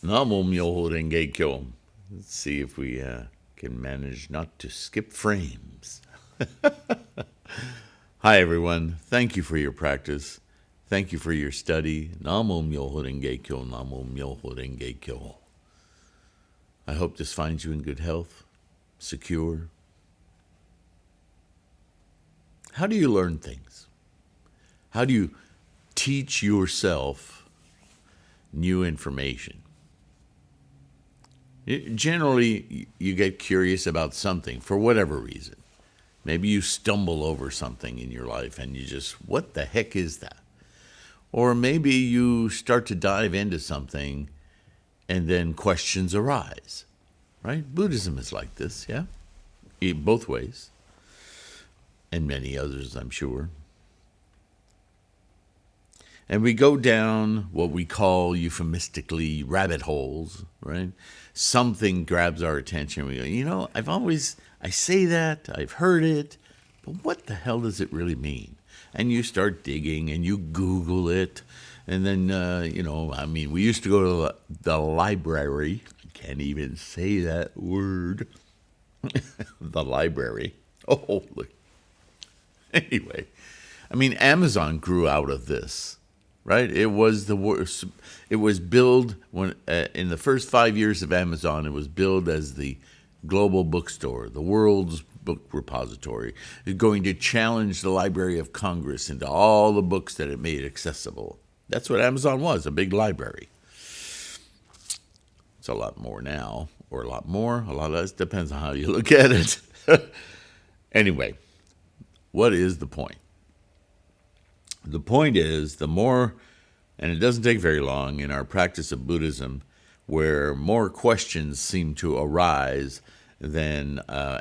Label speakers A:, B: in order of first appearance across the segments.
A: Namo Myoho Renge Kyo. Let's see if we can manage not to skip frames. Hi, everyone. Thank you for your practice. Thank you for your study. Namo Myoho Renge Kyo. Namo Myoho Renge Kyo. I hope this finds you in good health, secure. How do you learn things? How do you teach yourself new information? Generally, you get curious about something for whatever reason. Maybe you stumble over something in your life and you just, what the heck is that? Or maybe you start to dive into something and then questions arise, right? Buddhism is like this, yeah? Both ways. And many others, I'm sure. And we go down what we call euphemistically rabbit holes, right? Something grabs our attention. We go, I say that, I've heard it, but what the hell does it really mean? And you start digging and you Google it. And then, we used to go to the library. I can't even say that word. The library. Oh, look. Anyway, Amazon grew out of this. Right? It was billed when in the first 5 years of Amazon, it was billed as the global bookstore, the world's book repository. It's going to challenge the Library of Congress into all the books that it made accessible. That's what Amazon was, a big library. It's a lot more now, or a lot more. A lot less, depends on how you look at it. Anyway, what is the point? The point is, the more, and it doesn't take very long in our practice of Buddhism, where more questions seem to arise than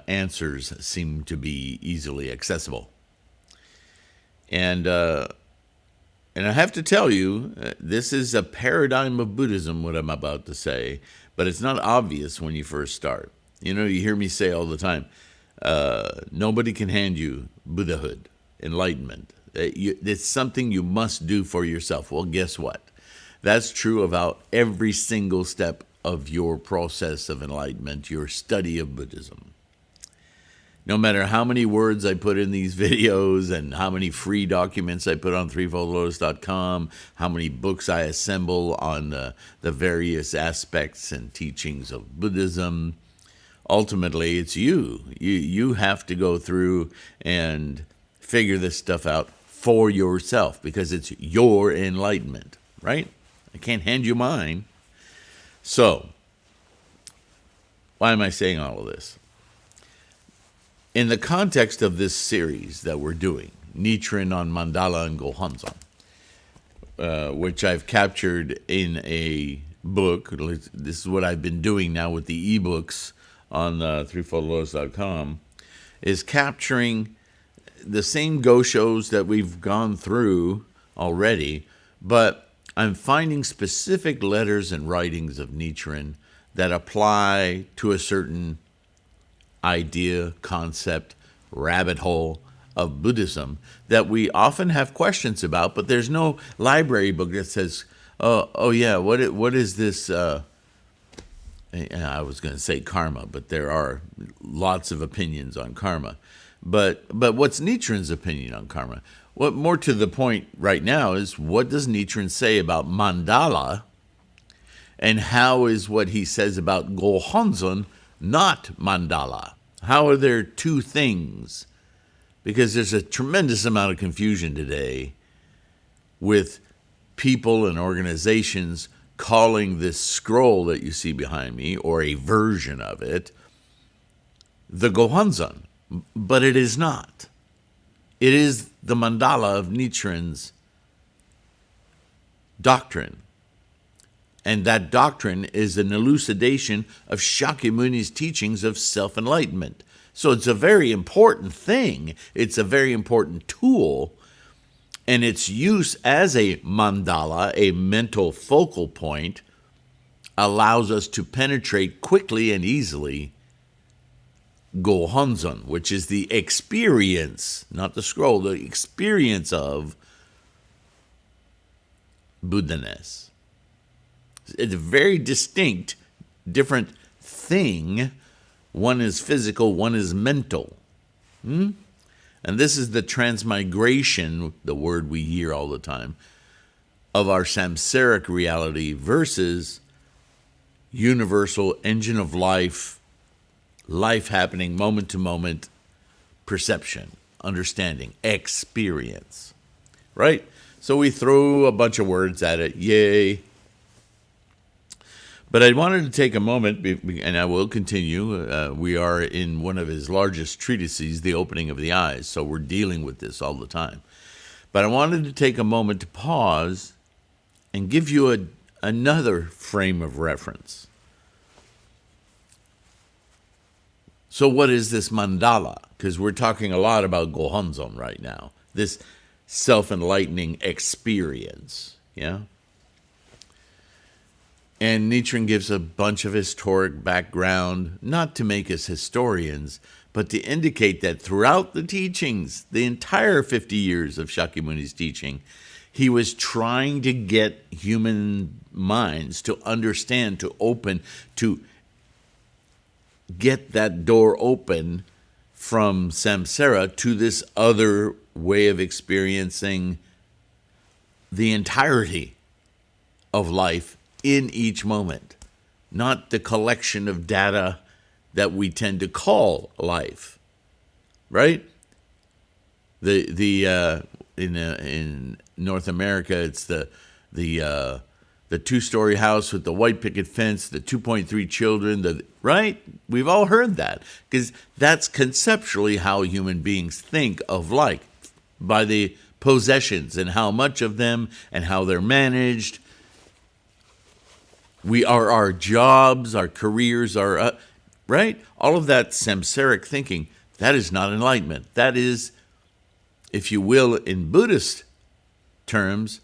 A: answers seem to be easily accessible. And I have to tell you, this is a paradigm of Buddhism, what I'm about to say, but it's not obvious when you first start. You hear me say all the time, nobody can hand you Buddhahood, enlightenment. It's something you must do for yourself. Well, guess what? That's true about every single step of your process of enlightenment, your study of Buddhism. No matter how many words I put in these videos and how many free documents I put on threefoldlotus.com, how many books I assemble on the various aspects and teachings of Buddhism, ultimately it's you. You have to go through and figure this stuff out for yourself, because it's your enlightenment, right? I can't hand you mine. So, why am I saying all of this? In the context of this series that we're doing, Nichiren on Mandala and Gohonzon, which I've captured in a book. This is what I've been doing now with the ebooks on threefoldlotus.com, is capturing the same go-shows that we've gone through already, but I'm finding specific letters and writings of Nichiren that apply to a certain idea, concept, rabbit hole of Buddhism that we often have questions about, but there's no library book that says, what is this? I was going to say karma, but there are lots of opinions on karma. But what's Nichiren's opinion on karma? What more to the point right now is, what does Nichiren say about Mandala, and how is what he says about Gohonzon not Mandala? How are there two things? Because there's a tremendous amount of confusion today with people and organizations calling this scroll that you see behind me, or a version of it, the Gohonzon. But it is not. It is the mandala of Nichiren's doctrine. And that doctrine is an elucidation of Shakyamuni's teachings of self-enlightenment. So it's a very important thing. It's a very important tool. And its use as a mandala, a mental focal point, allows us to penetrate quickly and easily Gohonzon, which is the experience, not the scroll, the experience of Buddha-ness. It's a very distinct, different thing. One is physical, one is mental. And this is the transmigration, the word we hear all the time, of our samsaric reality versus universal engine of life, life happening moment to moment, perception, understanding, experience. Right? So we throw a bunch of words at it. Yay. But I wanted to take a moment, and I will continue. We are in one of his largest treatises, The Opening of the Eyes, so we're dealing with this all the time. But I wanted to take a moment to pause and give you another frame of reference. So what is this mandala? Because we're talking a lot about Gohonzon right now, this self-enlightening experience, yeah? And Nichiren gives a bunch of historic background, not to make us historians, but to indicate that throughout the teachings, the entire 50 years of Shakyamuni's teaching, he was trying to get human minds to understand, to open, to get that door open from samsara to this other way of experiencing the entirety of life in each moment, not the collection of data that we tend to call life, right? In North America, it's the two-story house with the white picket fence, the 2.3 children, right? We've all heard that because that's conceptually how human beings think of life, by the possessions and how much of them and how they're managed. We are our jobs, our careers, right? All of that samsaric thinking, that is not enlightenment. That is, if you will, in Buddhist terms,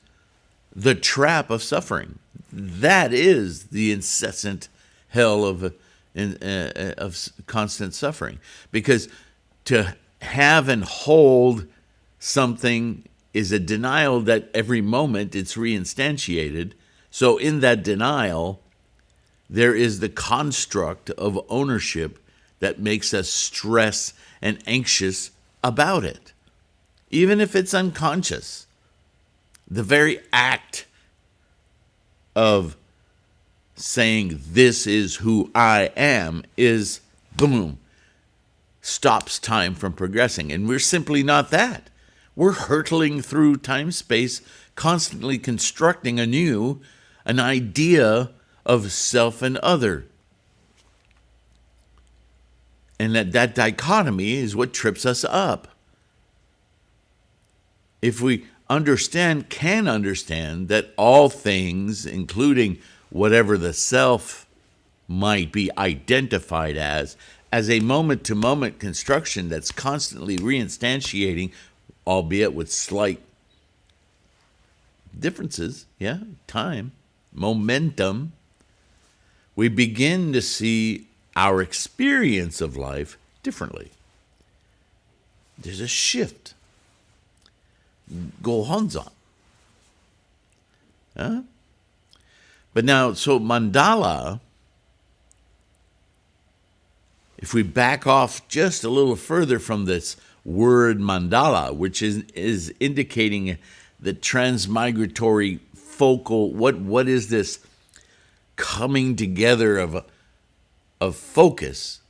A: the trap of suffering. That is the incessant hell of constant suffering. Because to have and hold something is a denial that every moment it's reinstantiated. So in that denial, there is the construct of ownership that makes us stress and anxious about it, even if it's unconscious. The very act of saying, this is who I am, is, boom, stops time from progressing. And we're simply not that. We're hurtling through time-space, constantly constructing anew an idea of self and other. And that dichotomy is what trips us up. If we can understand that all things, including whatever the self might be identified as a moment-to-moment construction that's constantly reinstantiating, albeit with slight differences, time, momentum, we begin to see our experience of life differently. There's a shift. Gohonzon. But now, so mandala, if we back off just a little further from this word mandala, which is indicating the transmigratory focal, what is this coming together of focus,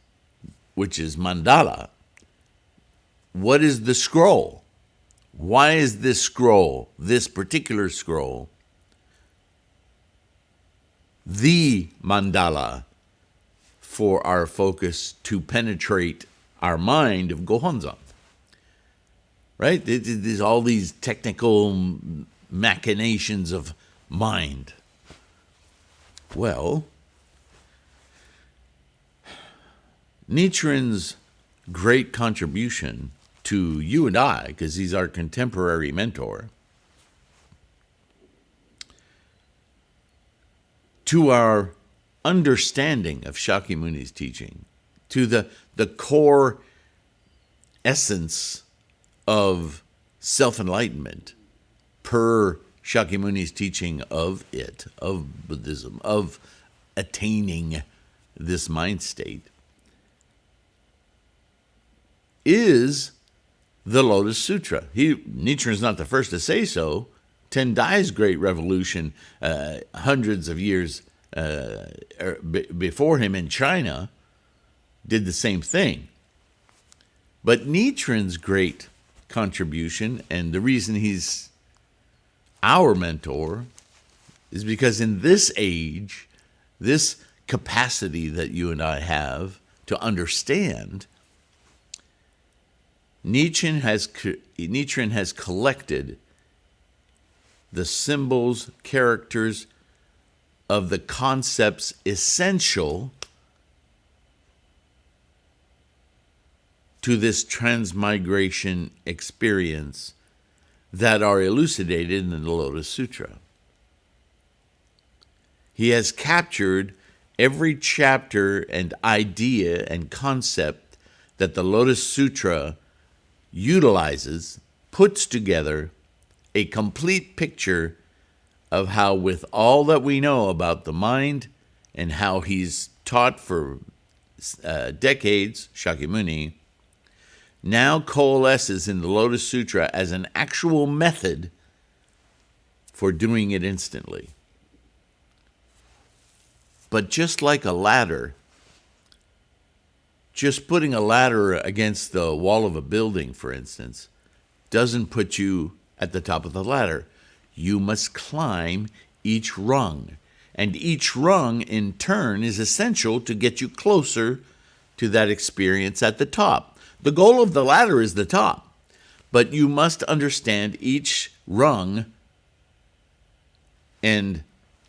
A: which is mandala? What is the scroll? Why is this scroll, this particular scroll, the mandala for our focus to penetrate our mind of Gohonzon? Right? There's all these technical machinations of mind. Well, Nichiren's great contribution to you and I, because he's our contemporary mentor, to our understanding of Shakyamuni's teaching, to the core essence of self-enlightenment per Shakyamuni's teaching of it, of Buddhism, of attaining this mind state, is the Lotus Sutra. Nichiren is not the first to say so. Tendai's great revolution, hundreds of years before him in China, did the same thing. But Nichiren's great contribution, and the reason he's our mentor, is because in this age, this capacity that you and I have to understand, Nichiren has collected the symbols, characters of the concepts essential to this transmigration experience that are elucidated in the Lotus Sutra. He has captured every chapter and idea and concept that the Lotus Sutra utilizes, puts together a complete picture of how, with all that we know about the mind and how he's taught for decades, Shakyamuni, now coalesces in the Lotus Sutra as an actual method for doing it instantly. But just like a ladder, just putting a ladder against the wall of a building, for instance, doesn't put you at the top of the ladder. You must climb each rung. And each rung, in turn, is essential to get you closer to that experience at the top. The goal of the ladder is the top, but you must understand each rung and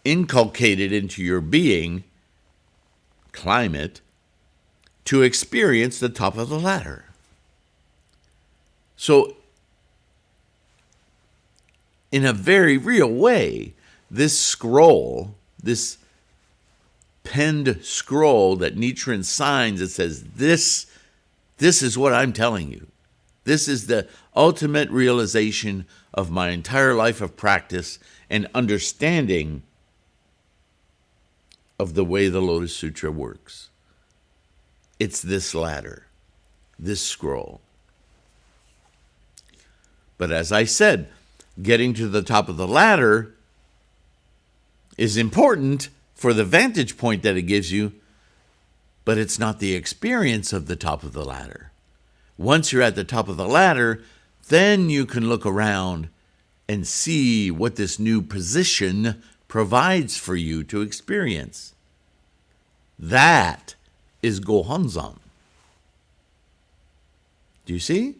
A: inculcate it into your being, climb it, to experience the top of the ladder. So, in a very real way, this scroll, this penned scroll that Nichiren signs, it says, this is what I'm telling you. This is the ultimate realization of my entire life of practice and understanding of the way the Lotus Sutra works. It's this ladder, this scroll. But as I said, getting to the top of the ladder is important for the vantage point that it gives you, but it's not the experience of the top of the ladder. Once you're at the top of the ladder, then you can look around and see what this new position provides for you to experience. That is Gohonzon. Do you see?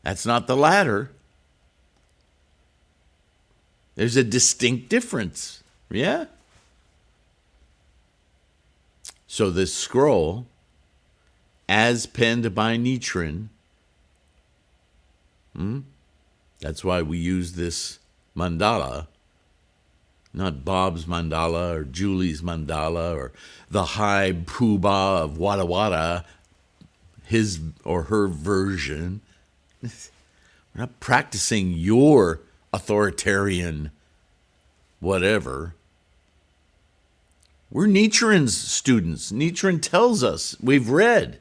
A: That's not the ladder. There's a distinct difference. Yeah? So this scroll, as penned by Nichiren, that's why we use this mandala, not Bob's mandala or Julie's mandala or the high poobah of Wada Wada, his or her version. We're not practicing your authoritarian whatever. We're Nichiren's students. Nichiren tells us, we've read,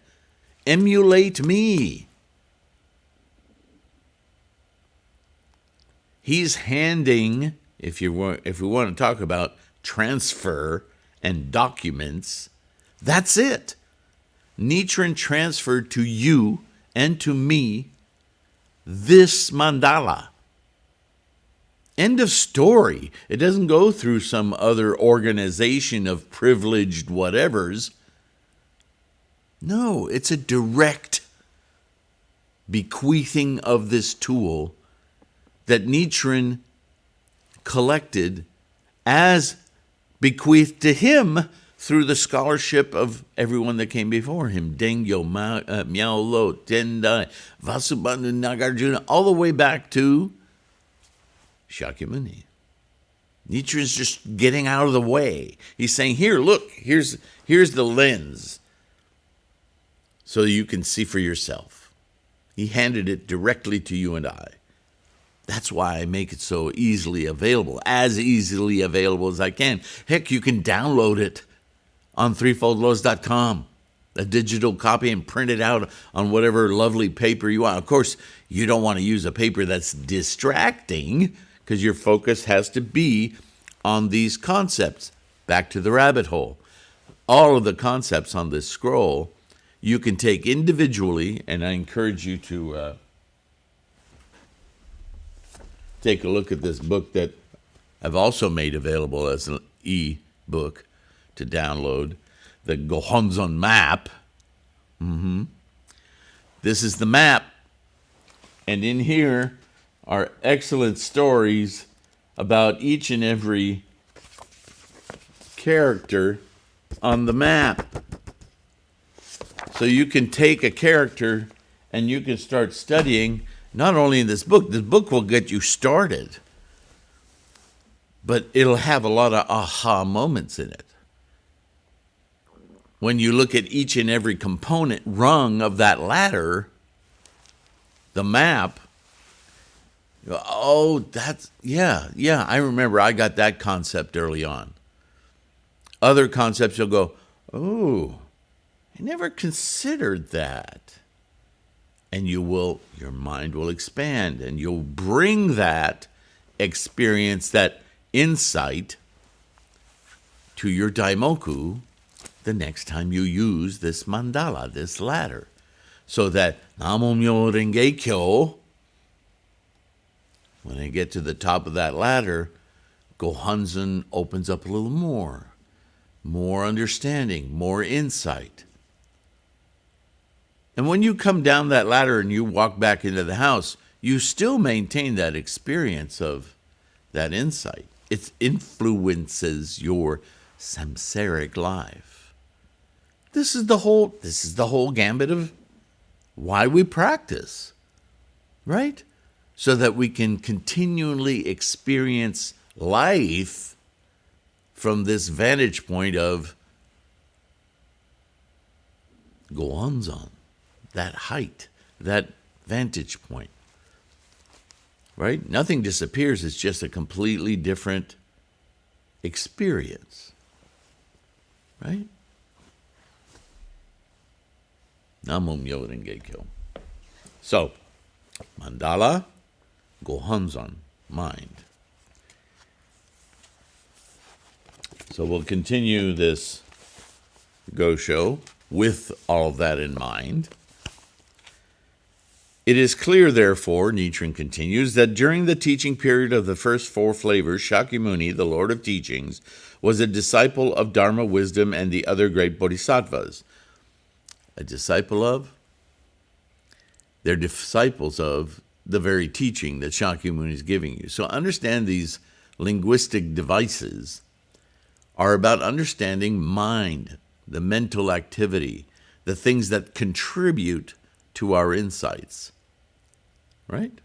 A: emulate me. He's handing, if we want to talk about transfer and documents, that's it. Nichiren transferred to you and to me this mandala. End of story. It doesn't go through some other organization of privileged whatevers. No, it's a direct bequeathing of this tool that Nichiren collected as bequeathed to him through the scholarship of everyone that came before him. Dengyo, Miao Lo, Tendai, Vasubandhu, Nagarjuna, all the way back to Shakyamuni. Nichiren's just getting out of the way. He's saying, here, look, here's the lens so you can see for yourself. He handed it directly to you and I. That's why I make it so easily available, as easily available as I can. Heck, you can download it on threefoldlotus.com, a digital copy, and print it out on whatever lovely paper you want. Of course, you don't want to use a paper that's distracting, because your focus has to be on these concepts. Back to the rabbit hole. All of the concepts on this scroll you can take individually, and I encourage you to take a look at this book that I've also made available as an e-book to download, the Gohonzon map. This is the map, and in here are excellent stories about each and every character on the map. So you can take a character and you can start studying, not only in this book will get you started, but it'll have a lot of aha moments in it. When you look at each and every component rung of that ladder, the map, oh, that's, yeah, I remember I got that concept early on. Other concepts you'll go, oh, I never considered that. And your mind will expand, and you'll bring that experience, that insight, to your daimoku the next time you use this mandala, this ladder. So that Namo-myo Renge Kyo, when I get to the top of that ladder, Gohonzon opens up a little more understanding, more insight. And when you come down that ladder and you walk back into the house, you still maintain that experience of that insight. It influences your samsaric life. This is the whole gambit of why we practice, right? So that we can continually experience life from this vantage point of Gohonzon, that height, that vantage point, right? Nothing disappears. It's just a completely different experience, right? Namo-myo Renge Kyo. So, mandala, Gohonzon, mind. So we'll continue this Go Show with all of that in mind. It is clear, therefore, Nichiren continues, that during the teaching period of the first four flavors, Shakyamuni, the Lord of Teachings, was a disciple of Dharma wisdom and the other great bodhisattvas. A disciple of? They're disciples of the very teaching that Shakyamuni is giving you. So understand these linguistic devices are about understanding mind, the mental activity, the things that contribute to our insights. Right?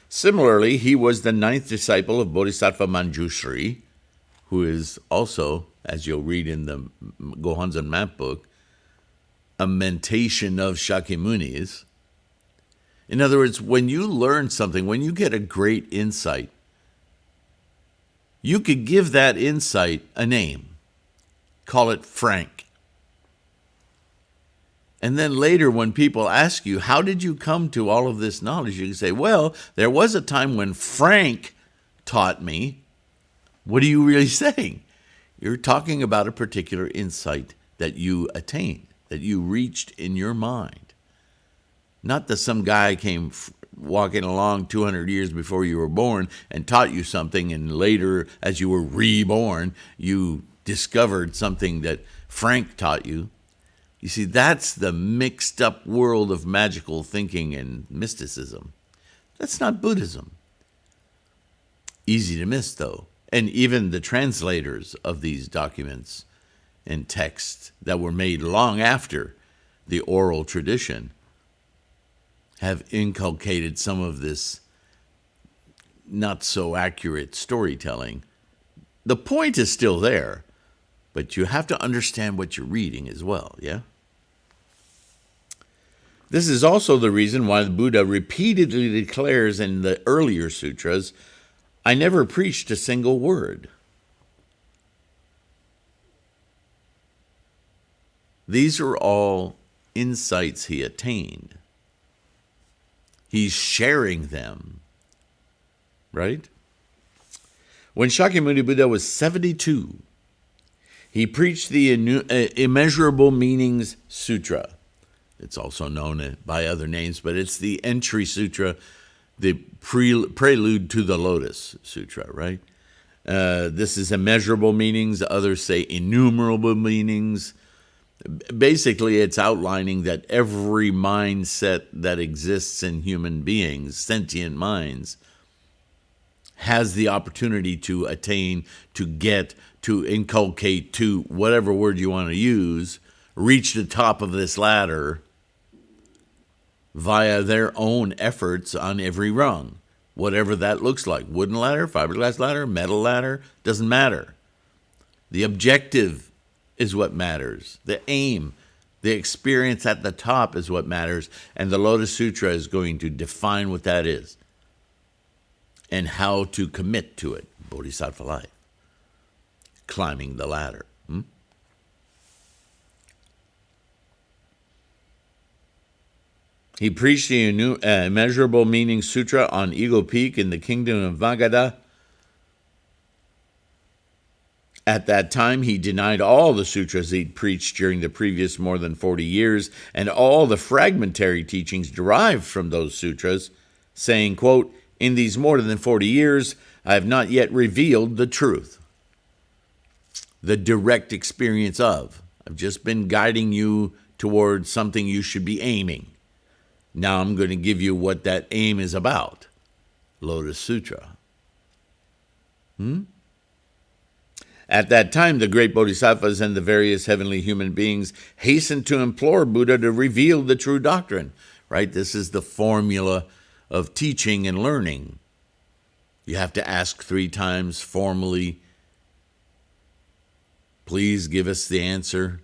A: Similarly, he was the ninth disciple of Bodhisattva Manjushri, who is also, as you'll read in the Gohonzon map book, a mentation of Shakyamuni's. In other words, when you learn something, when you get a great insight, you could give that insight a name. Call it Frank. And then later when people ask you, how did you come to all of this knowledge? You can say, well, there was a time when Frank taught me. What are you really saying? You're talking about a particular insight that you attained, that you reached in your mind. Not that some guy came walking along 200 years before you were born and taught you something, and later, as you were reborn, you discovered something that Frank taught you. You see, that's the mixed up world of magical thinking and mysticism. That's not Buddhism. Easy to miss, though. And even the translators of these documents and texts that were made long after the oral tradition have inculcated some of this not so accurate storytelling. The point is still there, but you have to understand what you're reading as well, yeah? This is also the reason why the Buddha repeatedly declares in the earlier sutras, I never preached a single word. These are all insights he attained. He's sharing them, right? When Shakyamuni Buddha was 72, he preached the Immeasurable Meanings Sutra. It's also known by other names, but it's the Entry Sutra, the prelude to the Lotus Sutra, right? This is immeasurable meanings. Others say innumerable meanings. Basically, it's outlining that every mindset that exists in human beings, sentient minds, has the opportunity to attain, to get, to inculcate, to whatever word you want to use, reach the top of this ladder via their own efforts on every rung, whatever that looks like. Wooden ladder, fiberglass ladder, metal ladder, doesn't matter. The objective is what matters. The aim, the experience at the top is what matters, and the Lotus Sutra is going to define what that is and how to commit to it. Bodhisattva life. Climbing the ladder. He preached the Immeasurable Meaning Sutra on Eagle Peak in the kingdom of Magadha. At that time, he denied all the sutras he'd preached during the previous more than 40 years and all the fragmentary teachings derived from those sutras, saying, quote, in these more than 40 years, I have not yet revealed the truth. The direct experience of. I've just been guiding you towards something you should be aiming. Now I'm going to give you what that aim is about. Lotus Sutra. At that time, the great bodhisattvas and the various heavenly human beings hastened to implore Buddha to reveal the true doctrine. Right? This is the formula of teaching and learning. You have to ask 3 times formally, please give us the answer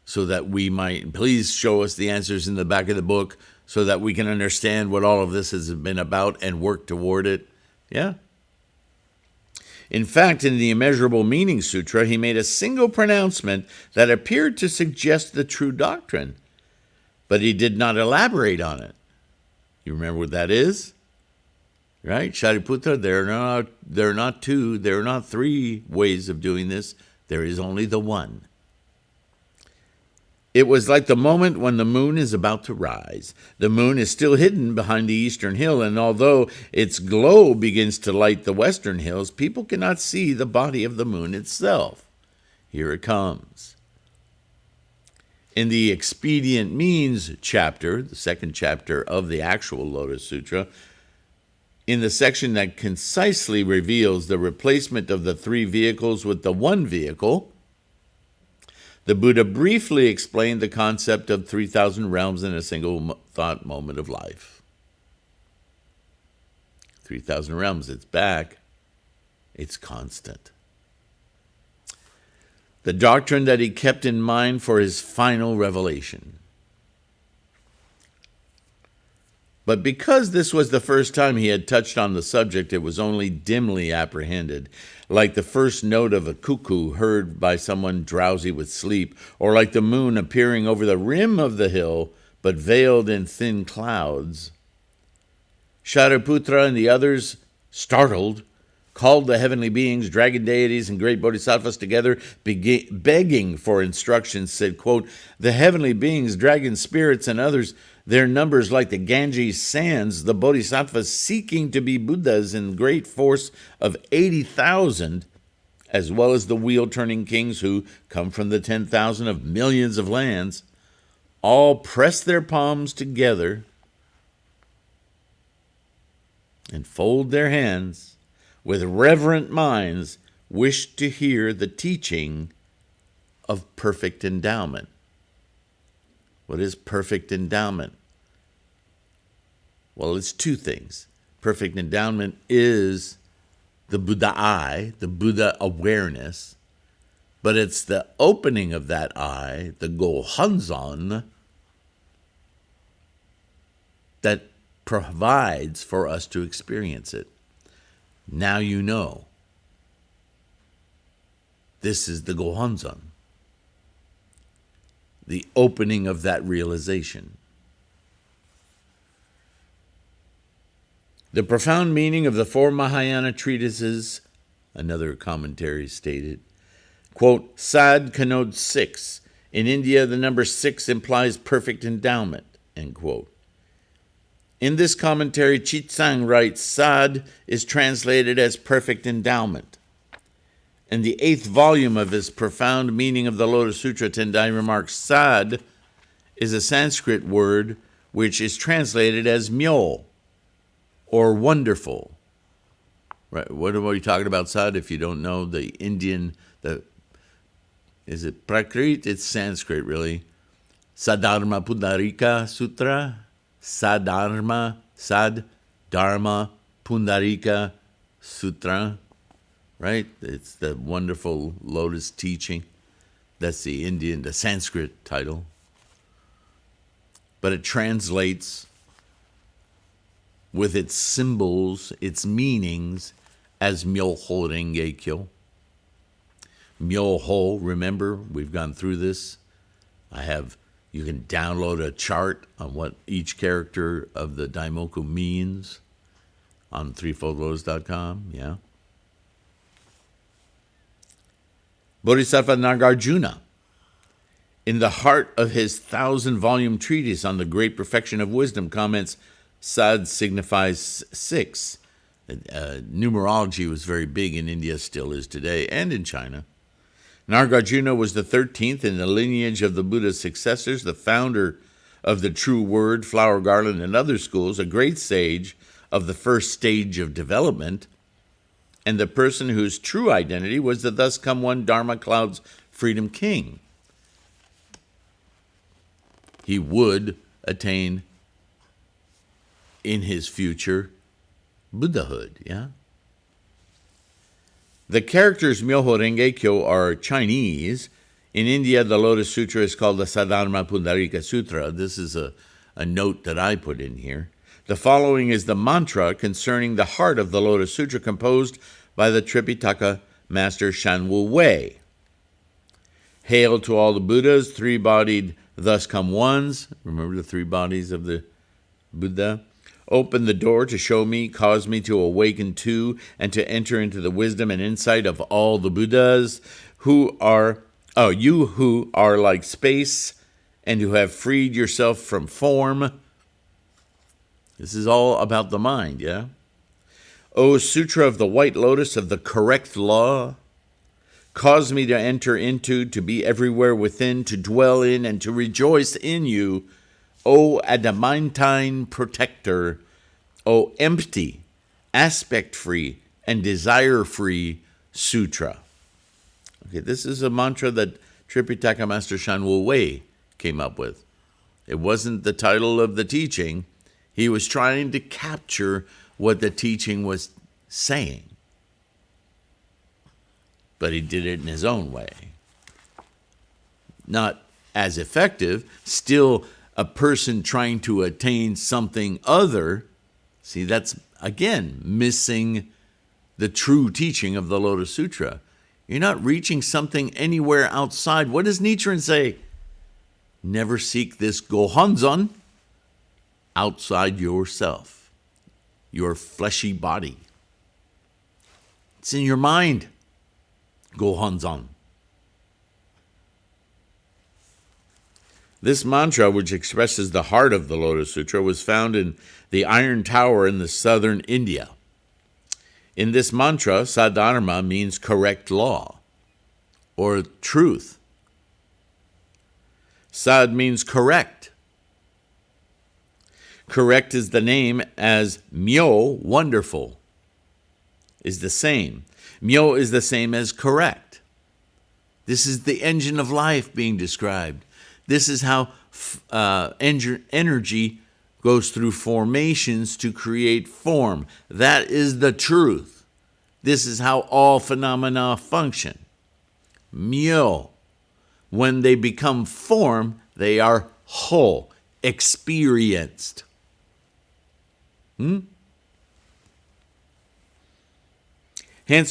A: so that we might, please show us the answers in the back of the book so that we can understand what all of this has been about and work toward it. Yeah. In fact, in the Immeasurable Meaning Sutra, he made a single pronouncement that appeared to suggest the true doctrine, but he did not elaborate on it. You remember what that is? Right? Shariputra, there are not 2, there are not 3 ways of doing this. There is only the one. It was like the moment when the moon is about to rise. The moon is still hidden behind the eastern hill, and although its glow begins to light the western hills, people cannot see the body of the moon itself. Here it comes. In the Expedient Means chapter, the second chapter of the actual Lotus Sutra, in the section that concisely reveals the replacement of the 3 vehicles with the one vehicle, the Buddha briefly explained the concept of 3,000 realms in a single thought moment of life. 3,000 realms, it's back. It's constant. The doctrine that he kept in mind for his final revelation. But because this was the first time he had touched on the subject, it was only dimly apprehended, like the first note of a cuckoo heard by someone drowsy with sleep, or like the moon appearing over the rim of the hill, but veiled in thin clouds. Shariputra and the others, startled, called the heavenly beings, dragon deities, and great bodhisattvas together, begging for instructions, said, quote, the heavenly beings, dragon spirits, and others, their numbers like the Ganges sands, the bodhisattvas seeking to be Buddhas in great force of 80,000, as well as the wheel-turning kings who come from the 10,000 of millions of lands, all press their palms together and fold their hands with reverent minds, wish to hear the teaching of perfect endowment. What is perfect endowment? Well, it's 2 things. Perfect endowment is the Buddha eye, the Buddha awareness, but it's the opening of that eye, the Gohonzon, that provides for us to experience it. Now you know. This is the Gohonzon, the opening of that realization. The profound meaning of the four Mahayana treatises, another commentary stated, quote, Sad connotes 6. In India, the number 6 implies perfect endowment, end quote. In this commentary, Chitsang writes, Sad is translated as perfect endowment. In the 8th volume of his profound meaning of the Lotus Sutra, Tendai remarks, Sad is a Sanskrit word which is translated as myo, or wonderful. Right? What are we talking about, Sad? If you don't know the Indian, is it Prakrit? It's Sanskrit, really. Sadharma Pundarika Sutra. Sadharma Pundarika Sutra. Right? It's the wonderful Lotus teaching. That's the Sanskrit title. But it translates with its symbols, its meanings, as Myoho Renge Kyo. Myoho, remember, we've gone through this. You can download a chart on what each character of the Daimoku means on threefoldlotus.com, yeah. Bodhisattva Nagarjuna, in the heart of his 1,000-volume treatise on the great perfection of wisdom, comments, Sad signifies 6. Numerology was very big in India, still is today, and in China. Nagarjuna was the 13th in the lineage of the Buddha's successors, the founder of the True Word, Flower Garland, and other schools, a great sage of the first stage of development, and the person whose true identity was the thus come one Dharma Cloud's Freedom King. He would attain in his future Buddhahood, yeah? The characters Myoho Renge Kyo are Chinese. In India, the Lotus Sutra is called the Sadharma Pundarika Sutra. This is a note that I put in here. The following is the mantra concerning the heart of the Lotus Sutra, composed by the Tripitaka master Shanwu Wei. Hail to all the Buddhas, three-bodied thus come ones. Remember the 3 bodies of the Buddha? Open the door to show me, cause me to awaken to, and to enter into the wisdom and insight of all the Buddhas, you who are like space and who have freed yourself from form. This is all about the mind, yeah? O Sutra of the White Lotus of the correct law, cause me to enter into, to be everywhere within, to dwell in, and to rejoice in you, O adamantine protector, O empty, aspect-free, and desire-free sutra. Okay, this is a mantra that Tripitaka Master Shanwu Wei came up with. It wasn't the title of the teaching. He was trying to capture what the teaching was saying. But he did it in his own way. Not as effective, still a person trying to attain something other. See, that's, again, missing the true teaching of the Lotus Sutra. You're not reaching something anywhere outside. What does Nichiren say? Never seek this Gohonzon outside yourself, your fleshy body. It's in your mind, Gohonzon. This mantra, which expresses the heart of the Lotus Sutra, was found in the Iron Tower in the southern India. In this mantra, Sadharma means correct law or truth. Sad means correct. Correct is the name as Myo, wonderful, is the same. Myo is the same as correct. This is the engine of life being described. This is how energy goes through formations to create form. That is the truth. This is how all phenomena function. Myo. When they become form, they are ho, experienced. Hence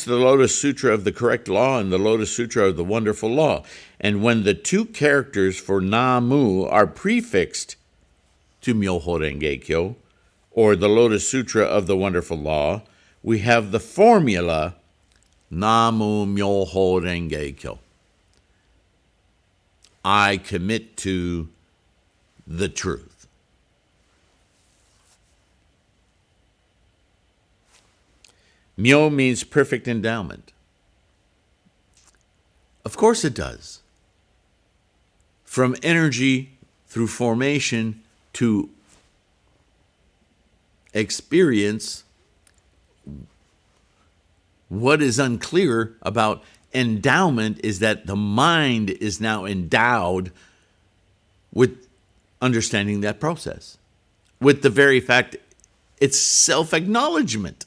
A: the Lotus Sutra of the correct law and the Lotus Sutra of the wonderful law. And when the two characters for Namu are prefixed to Myoho Renge Kyo, or the Lotus Sutra of the wonderful law, we have the formula Namu Myoho Renge Kyo. I commit to the truth. Myo means perfect endowment. Of course it does. From energy through formation to experience, what is unclear about endowment is that the mind is now endowed with understanding that process, with the very fact it's self-acknowledgement.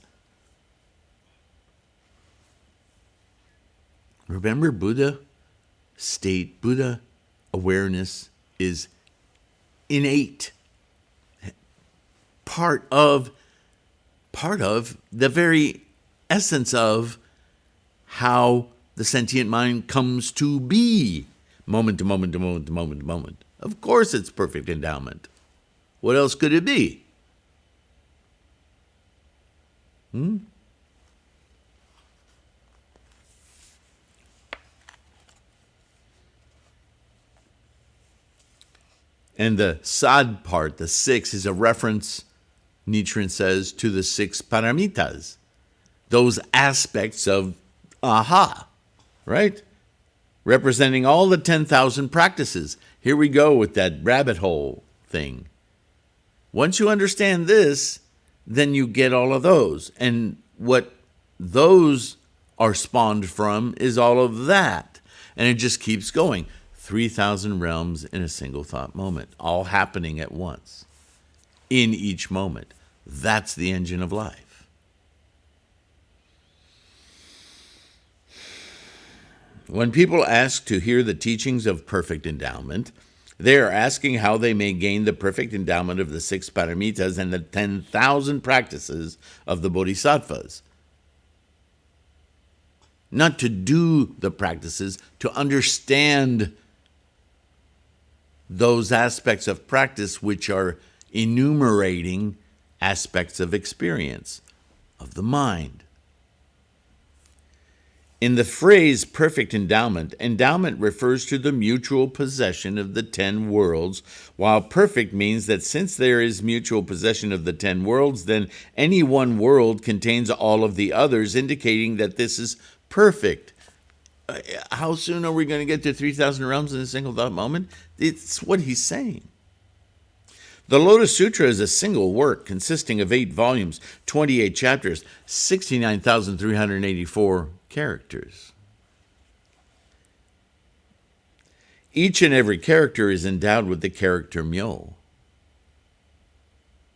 A: Remember, Buddha state, Buddha awareness is innate, part of the very essence of how the sentient mind comes to be, moment to moment to moment to moment to moment. Of course it's perfect endowment. What else could it be? And the sad part, the 6, is a reference, Nichiren says, to the 6 paramitas, those aspects of aha, right? Representing all the 10,000 practices. Here we go with that rabbit hole thing. Once you understand this, then you get all of those. And what those are spawned from is all of that. And it just keeps going. 3,000 realms in a single thought moment, all happening at once, in each moment. That's the engine of life. When people ask to hear the teachings of perfect endowment, they are asking how they may gain the perfect endowment of the 6 paramitas and the 10,000 practices of the bodhisattvas. Not to do the practices, to understand those aspects of practice which are enumerating aspects of experience, of the mind. In the phrase perfect endowment, endowment refers to the mutual possession of the 10 worlds, while perfect means that since there is mutual possession of the 10 worlds, then any one world contains all of the others, indicating that this is perfect. How soon are we going to get to 3,000 realms in a single thought moment? It's what he's saying. The Lotus Sutra is a single work consisting of 8 volumes, 28 chapters, 69,384 characters. Each and every character is endowed with the character Myo.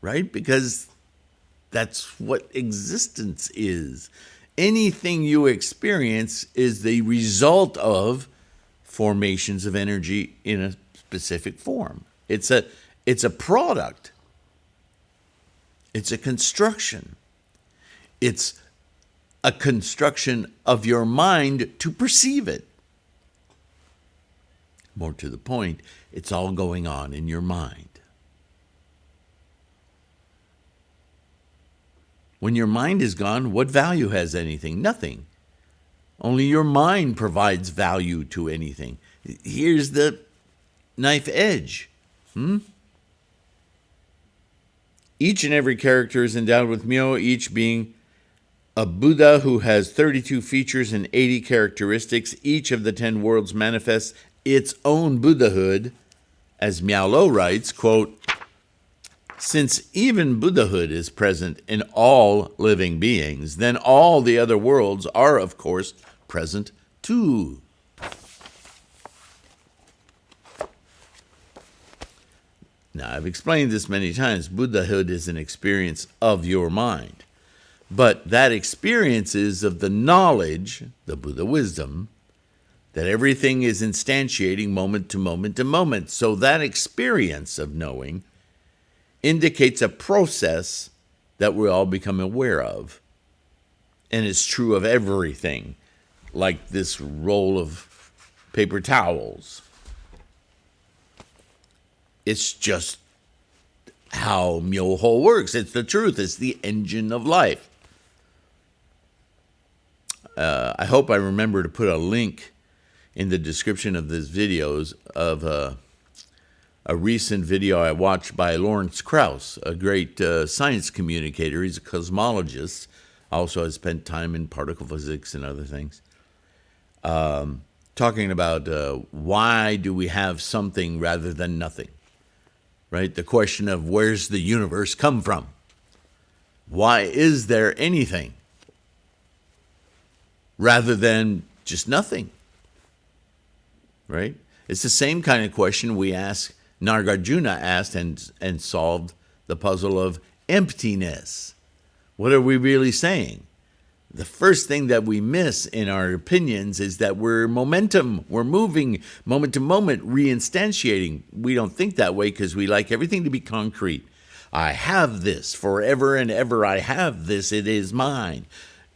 A: Right? Because that's what existence is. Anything you experience is the result of formations of energy in a specific form. It's a product. It's a construction. It's a construction of your mind to perceive it. More to the point, it's all going on in your mind. When your mind is gone, what value has anything? Nothing. Only your mind provides value to anything. Here's the knife edge. Each and every character is endowed with Myo, each being a Buddha who has 32 features and 80 characteristics. Each of the 10 worlds manifests its own Buddhahood. As Miao Lo writes, quote, "Since even Buddhahood is present in all living beings, then all the other worlds are, of course, present too." Now, I've explained this many times. Buddhahood is an experience of your mind. But that experience is of the knowledge, the Buddha wisdom, that everything is instantiating moment to moment to moment. So that experience of knowing indicates a process that we all become aware of. And it's true of everything, like this roll of paper towels. It's just how Myoho works. It's the truth. It's the engine of life. I hope I remember to put a link in the description of this videos of a recent video I watched by Lawrence Krauss, a great science communicator. He's a cosmologist. Also has spent time in particle physics and other things. Talking about why do we have something rather than nothing, right? The question of where's the universe come from? Why is there anything rather than just nothing, right? It's the same kind of question we ask, Nagarjuna asked and solved the puzzle of emptiness. What are we really saying? The first thing that we miss in our opinions is that we're momentum. We're moving moment to moment, reinstantiating. We don't think that way because we like everything to be concrete. I have this forever and ever. I have this. It is mine.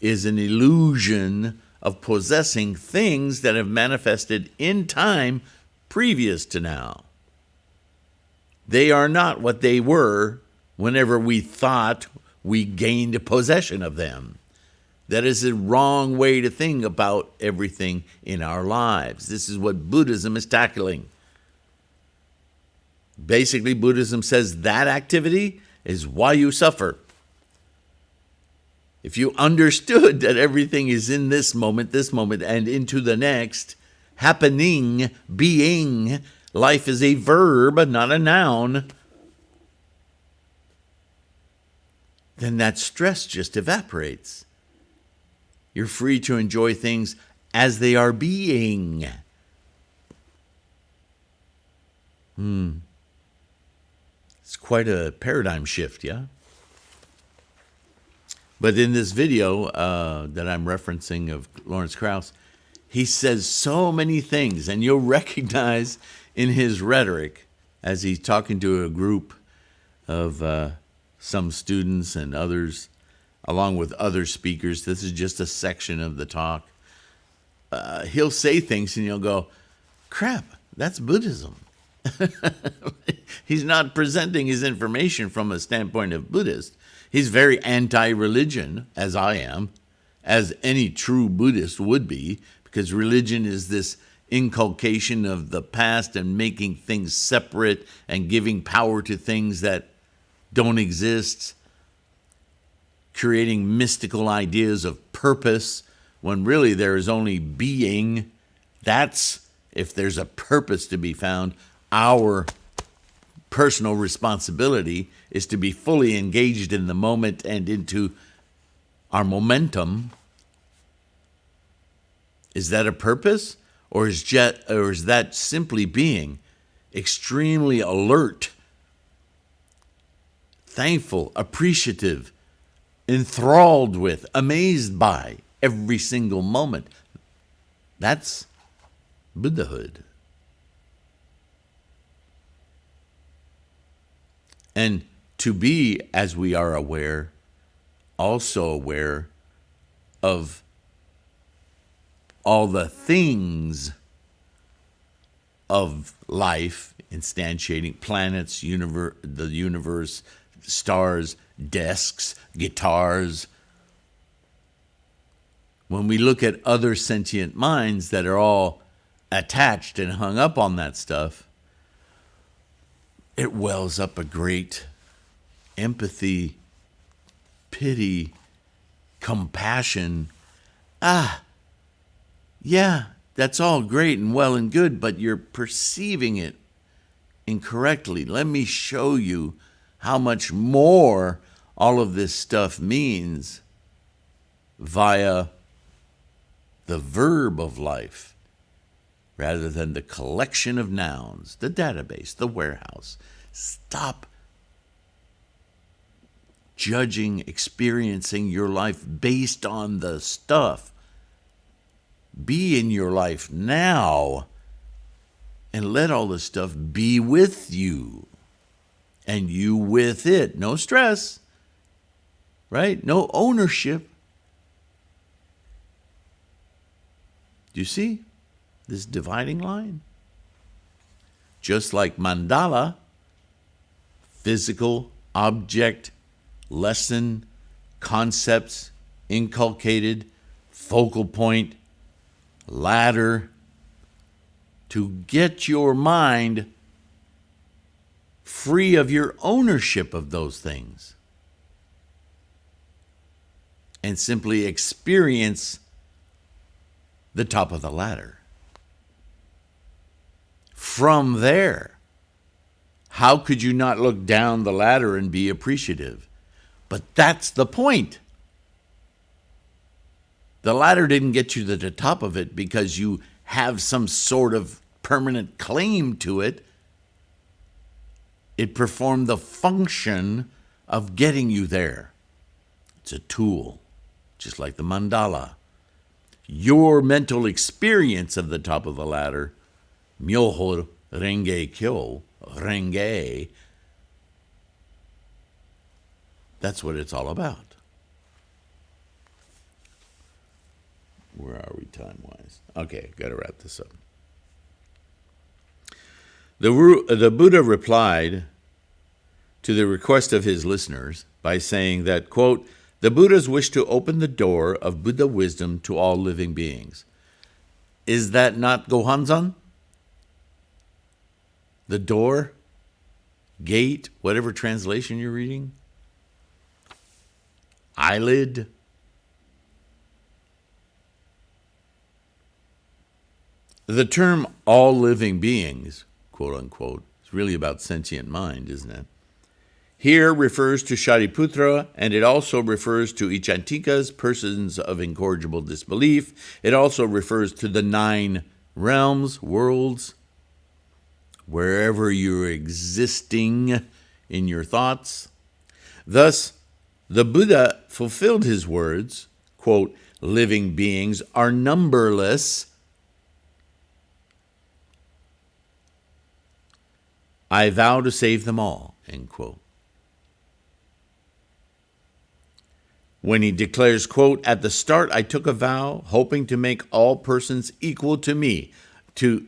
A: Is an illusion of possessing things that have manifested in time previous to now. They are not what they were whenever we thought we gained possession of them. That is a wrong way to think about everything in our lives. This is what Buddhism is tackling. Basically, Buddhism says that activity is why you suffer. If you understood that everything is in this moment, and into the next, happening, being, life is a verb, not a noun, then that stress just evaporates. You're free to enjoy things as they are being. It's quite a paradigm shift, yeah? But in this video that I'm referencing of Lawrence Krauss, he says so many things, and you'll recognize in his rhetoric as he's talking to a group of some students and others, along with other speakers. This is just a section of the talk. He'll say things and you'll go, crap, that's Buddhism. He's not presenting his information from a standpoint of Buddhist. He's very anti-religion, as I am, as any true Buddhist would be, because religion is this inculcation of the past and making things separate and giving power to things that don't exist, creating mystical ideas of purpose when really there is only being. That's, if there's a purpose to be found, our personal responsibility is to be fully engaged in the moment and into our momentum. Is that a purpose? Or is that simply being extremely alert, thankful, appreciative, enthralled with, amazed by every single moment? That's Buddhahood. And to be, as we are aware, also aware of all the things of life, instantiating planets, the universe, stars, desks, guitars. When we look at other sentient minds that are all attached and hung up on that stuff, it wells up a great empathy, pity, compassion. Yeah, that's all great and well and good, but you're perceiving it incorrectly. Let me show you how much more all of this stuff means via the verb of life rather than the collection of nouns, the database, the warehouse. Stop judging, experiencing your life based on the stuff. Be in your life now and let all the stuff be with you and you with it. No stress. right? No ownership. Do you see this dividing line? Just like mandala, physical, object, lesson, concepts, inculcated, focal point, ladder, to get your mind free of your ownership of those things and simply experience the top of the ladder. From there, how could you not look down the ladder and be appreciative? But that's the point. The ladder didn't get you to the top of it because you have some sort of permanent claim to it. It performed the function of getting you there. It's a tool, just like the mandala. Your mental experience of the top of the ladder, myoho renge kyo, renge, that's what it's all about. Where are we time-wise? Okay, got to wrap this up. The Buddha replied to the request of his listeners by saying that, quote, the Buddhas wish to open the door of Buddha wisdom to all living beings. Is that not Gohonzon? The door, gate, whatever translation you're reading? Eyelid? The term all living beings, quote unquote, is really about sentient mind, isn't it? Here refers to Shariputra, and it also refers to Ichantikas, persons of incorrigible disbelief. It also refers to the 9 realms, worlds, wherever you're existing in your thoughts. Thus, the Buddha fulfilled his words, quote, living beings are numberless. I vow to save them all, end quote. When he declares, quote, at the start I took a vow, hoping to make all persons equal to me, to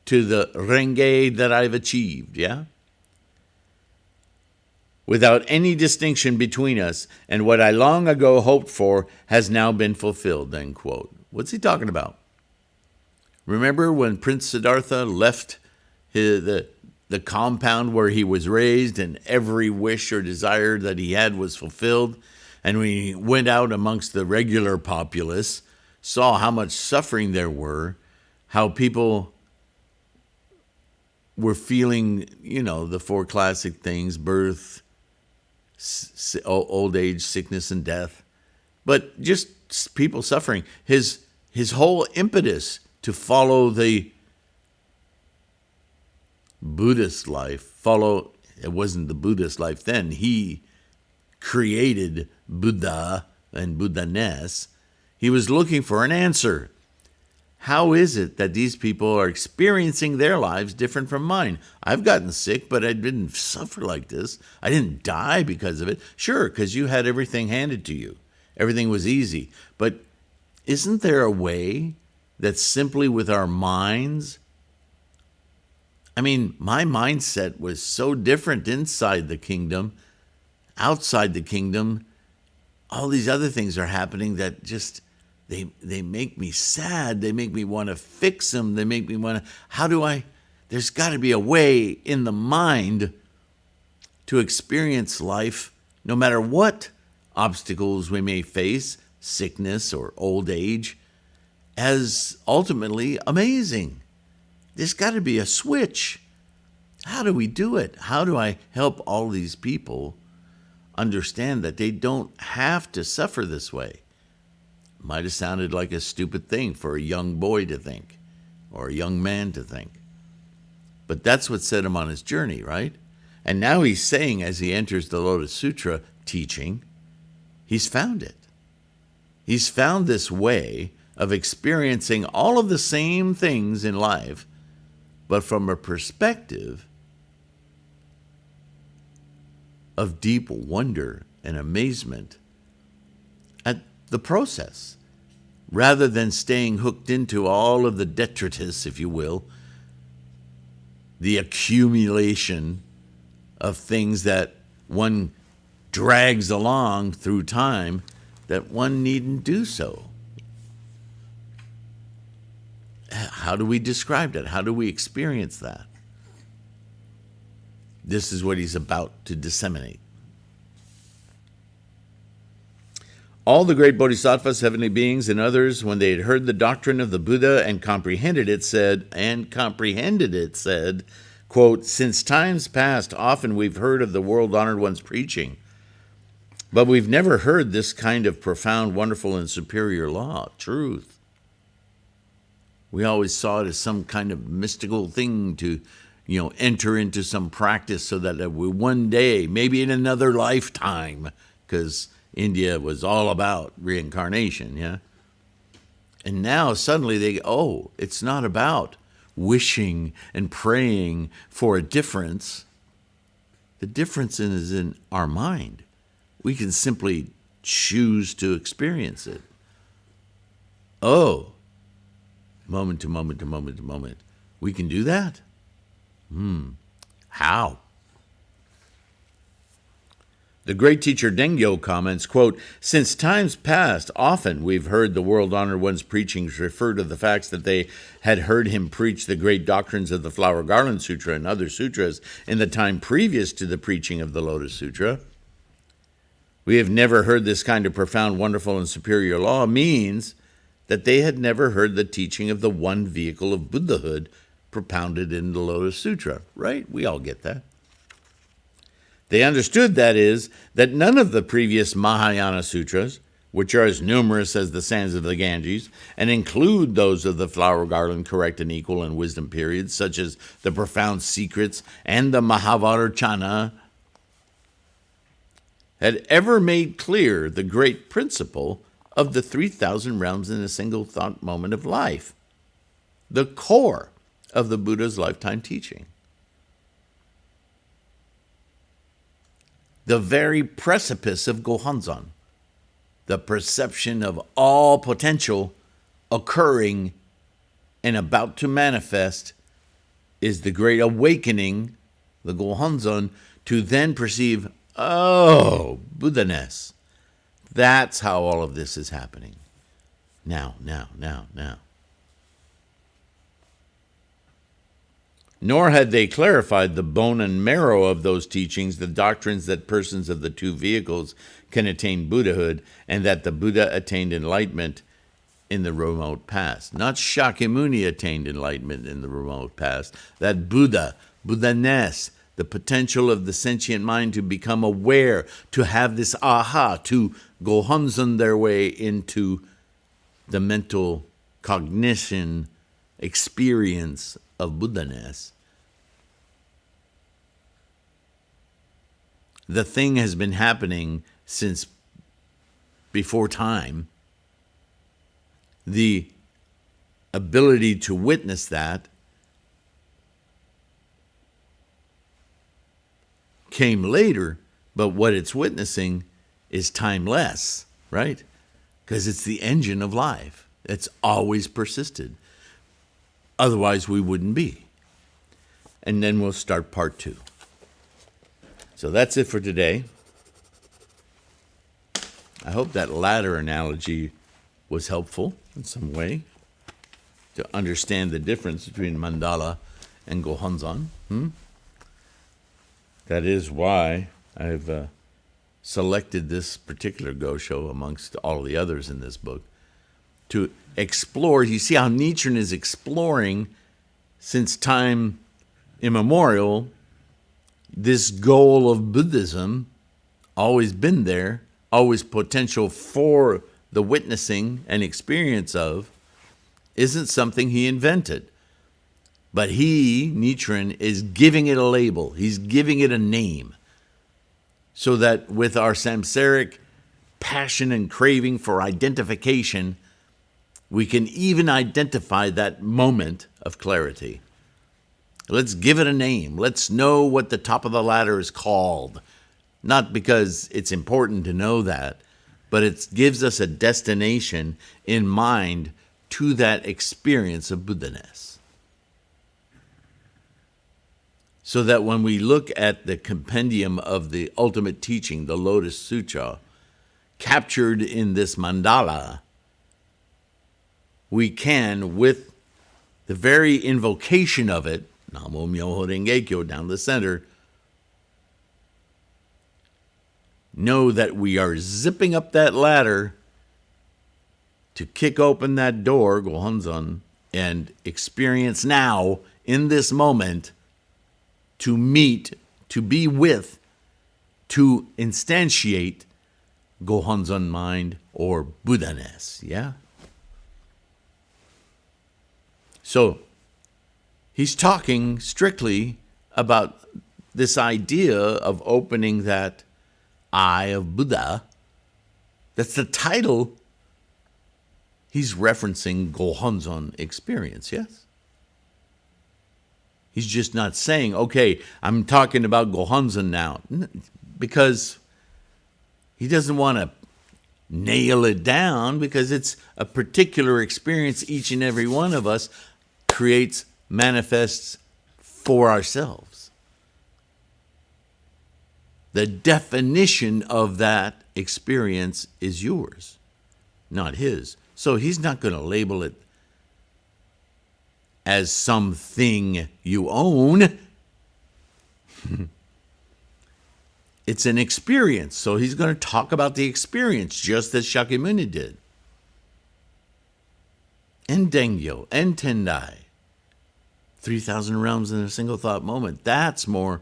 A: the renge that I've achieved, yeah? Without any distinction between us, and what I long ago hoped for has now been fulfilled, end quote. What's he talking about? Remember when Prince Siddhartha left the compound where he was raised and every wish or desire that he had was fulfilled? And when he went out amongst the regular populace, saw how much suffering there were, how people were feeling, the 4 classic things, birth, old age, sickness, and death. But just people suffering. His whole impetus to follow the Buddhist life, it wasn't the Buddhist life then. He created Buddha and Buddha-ness. He was looking for an answer. How is it that these people are experiencing their lives different from mine? I've gotten sick, but I didn't suffer like this. I didn't die because of it. Sure, because you had everything handed to you. Everything was easy. But isn't there a way that simply with our minds? I mean, my mindset was so different inside the kingdom. Outside the kingdom, all these other things are happening that just, they make me sad. They make me want to fix them. They make me want to, there's got to be a way in the mind to experience life, no matter what obstacles we may face, sickness or old age, as ultimately amazing. There's got to be a switch. How do we do it? How do I help all these people understand that they don't have to suffer this way? Might have sounded like a stupid thing for a young boy to think, or a young man to think. But that's what set him on his journey, right? And now he's saying, as he enters the Lotus Sutra teaching, he's found it. He's found this way of experiencing all of the same things in life, but from a perspective of deep wonder and amazement the process rather than staying hooked into all of the detritus, if you will, the accumulation of things that one drags along through time that one needn't do so. How do we describe that? How do we experience that? This is what he's about to disseminate. All the great bodhisattvas, heavenly beings, and others, when they had heard the doctrine of the Buddha and comprehended it, said, quote, since times past, often we've heard of the world-honored one's preaching, but we've never heard this kind of profound, wonderful, and superior law, truth. We always saw it as some kind of mystical thing to, enter into some practice so that we one day, maybe in another lifetime, because India was all about reincarnation, yeah? And now suddenly it's not about wishing and praying for a difference. The difference is in our mind. We can simply choose to experience it. Moment to moment to moment to moment. We can do that? How? The great teacher Dengyo comments, quote, since times past, often we've heard the world-honored one's preachings refer to the facts that they had heard him preach the great doctrines of the Flower Garland Sutra and other sutras in the time previous to the preaching of the Lotus Sutra. We have never heard this kind of profound, wonderful, and superior law means that they had never heard the teaching of the one vehicle of Buddhahood propounded in the Lotus Sutra, right? We all get that. They understood, that is, that none of the previous Mahayana sutras, which are as numerous as the sands of the Ganges, and include those of the Flower Garland, Correct and Equal, and Wisdom periods, such as the Profound Secrets and the Mahavarachana, had ever made clear the great principle of the 3,000 realms in a single thought moment of life, the core of the Buddha's lifetime teaching. The very precipice of Gohonzon, the perception of all potential occurring and about to manifest, is the great awakening, the Gohonzon, to then perceive, Buddha-ness. That's how all of this is happening. Now. Nor had they clarified the bone and marrow of those teachings, the doctrines that persons of the two vehicles can attain Buddhahood, and that the Buddha attained enlightenment in the remote past. Not Shakyamuni attained enlightenment in the remote past. That Buddha-ness, the potential of the sentient mind to become aware, to have this aha, to Gohonzon their way into the mental cognition experience of Buddha-ness. The thing has been happening since before time. The ability to witness that came later, but what it's witnessing is timeless, right? Because it's the engine of life. It's always persisted. Otherwise, we wouldn't be. And then we'll start part 2. So that's it for today. I hope that latter analogy was helpful in some way to understand the difference between Mandala and Gohonzon. That is why I've selected this particular Gosho amongst all the others in this book to explore. You see how Nichiren is exploring since time immemorial this goal of Buddhism, always been there, always potential for the witnessing and experience of, isn't something he invented. But he, Nichiren, is giving it a label. He's giving it a name. So that with our samsaric passion and craving for identification, we can even identify that moment of clarity. Let's give it a name. Let's know what the top of the ladder is called. Not because it's important to know that, but it gives us a destination in mind to that experience of Buddha-ness. So that when we look at the compendium of the ultimate teaching, the Lotus Sutra, captured in this mandala, we can, with the very invocation of it, Namo Myoho Renge Kyo, down the center, know that we are zipping up that ladder to kick open that door, Gohonzon, and experience now, in this moment, to meet, to be with, to instantiate Gohonzon mind or Buddha-ness, yeah? So, he's talking strictly about this idea of opening that eye of Buddha. That's the title. He's referencing Gohonzon experience, yes? He's just not saying, okay, I'm talking about Gohonzon now, because he doesn't want to nail it down, because it's a particular experience each and every one of us creates, manifests for ourselves. The definition of that experience is yours, not his. So he's not going to label it as something you own. It's an experience, so he's going to talk about the experience, just as Shakyamuni did. And Dengyo, and Tendai. 3,000 realms in a single thought moment. That's more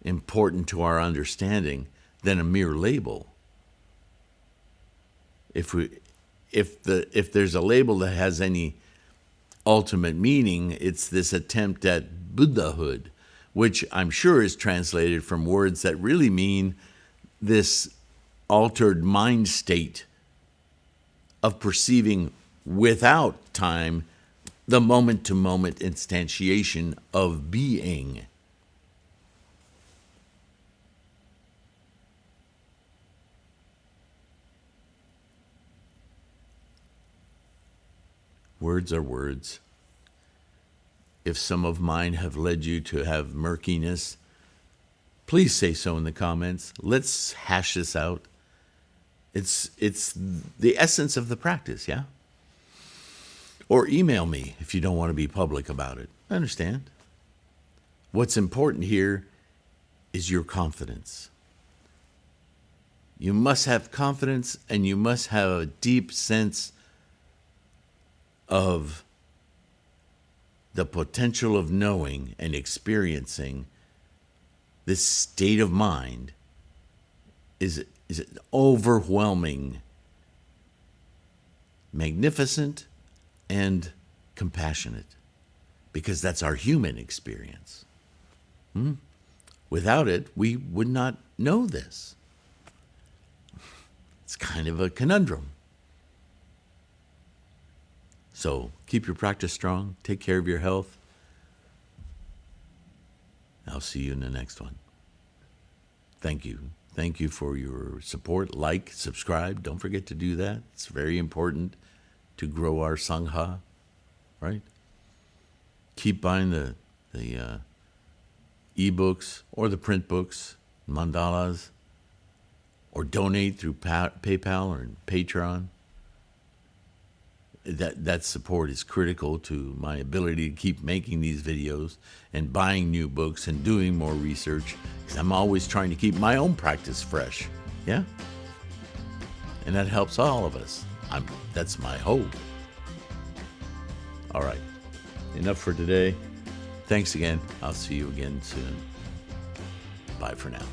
A: important to our understanding than a mere label. If there's a label that has any ultimate meaning, it's this attempt at Buddhahood, which I'm sure is translated from words that really mean this altered mind state of perceiving without time the moment-to-moment instantiation of being. Words are words. If some of mine have led you to have murkiness, please say so in the comments. Let's hash this out. It's the essence of the practice, yeah? Or email me if you don't want to be public about it. I understand. What's important here is your confidence. You must have confidence, and you must have a deep sense of the potential of knowing and experiencing this state of mind is overwhelming, magnificent, and compassionate, because that's our human experience. Without it, we would not know this. It's kind of a conundrum. So keep your practice strong. Take care of your health. I'll see you in the next one. Thank you. Thank you for your support. Like, subscribe. Don't forget to do that. It's very important to grow our Sangha, right? Keep buying the e-books or the print books, mandalas, or donate through PayPal or Patreon. That support is critical to my ability to keep making these videos and buying new books and doing more research, because I'm always trying to keep my own practice fresh, yeah? And that helps all of us. That's my hope. All right, enough for today. Thanks again. I'll see you again soon. Bye for now.